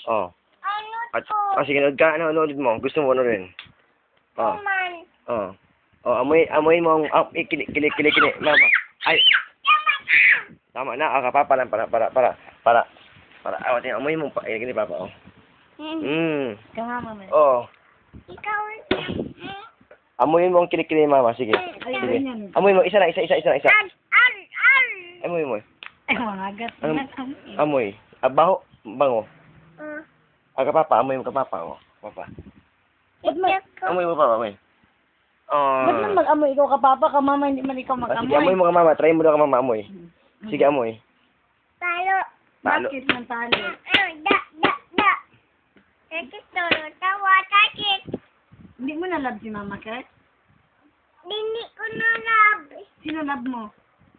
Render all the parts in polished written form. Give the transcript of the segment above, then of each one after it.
Oh. Ano At, to? sige, nanood ka. Ano mo? Gusto mo ano rin? Oh. Kuman. Oh. Oh, amoy mo ang kili. Mama. Ay, tama na. Para. Awatin, amoy mo pa. Kini papa, oh. Kamama mo. Oh. Ikaw. Amoy mo ang kili, mama. Sige. Sige. Amoy mo, isa. Amoy mo. Ay, mga agat. Amoy. Baho. Bango. Papa. Amoy mo ka, papa. Oh. Papa. Amoy mo, papa. Amoy. Oh. Ba't man mag-amoy ikaw ka, papa? Ka, mama, hindi man ikaw mag-amoy. Sige, amoy mo ka, mama. Try mo daw ka, mama. Amoy. Sige, amoy. Talo. Talo. Bakit ng talo? Da. Takit tolo. Tawa, takit. Hindi mo na-love si mama, Kat? Hindi ko na-love. Sino love mo?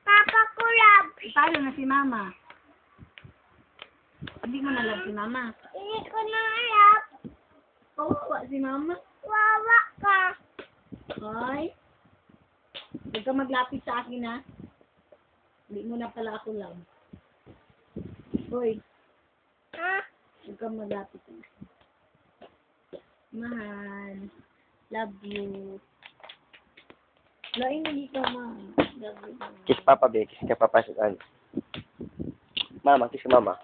Papa ko love. Talo na si mama. Hindi mo na-love si mama. Hindi ko na-love. Kawawa si mama. Wawa ka. Hoy. Huwag ka maglapit sa akin, ha? Hindi mo na pala ako love. Hoy. Ha? Huwag ka maglapit sa akin. Mahal. Love you. Lain hindi ka, ma. Love you. Kiss papa, be. Kiss ka, papa. Mama, kiss ka, mama.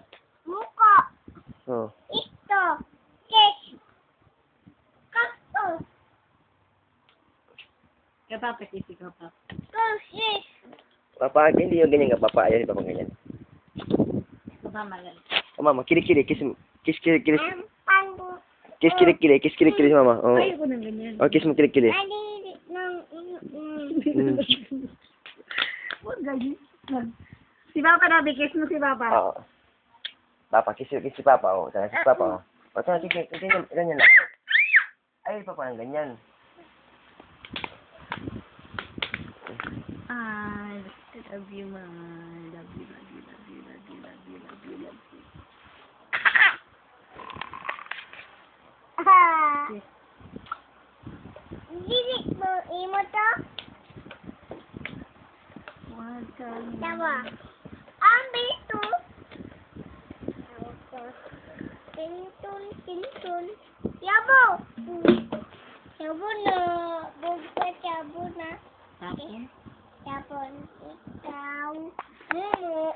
Muka. Oh. Ito. Kiss. Kakto. Kaya papa, kiss ka, papa. Kiss. Papa, hindi yung ganyan ka, papa. Ayaw ni papa ganyan. Papa, magal. Oh, mama, kiss. Kiss, kiss, Pandu. kiss, mama. Oh. Ayaw ko ng ganyan. Oh, kiss mo, kiss. Alili ng Huwag ganyan. Si Papa na, kiss mo si Papa. Oo. Papa, kiss si papa. Oh, sana si papa. Oh. O, sana, sige, ganyan lang. Ay, papa, ganyan. I love you, ma. Love you. Yes. Dilit mo, imo to? Wag ka. Tawa. Ang bito. Tintun. Yabo. Yabo na. Yabo na. Tapon. Ikaw. Mumu.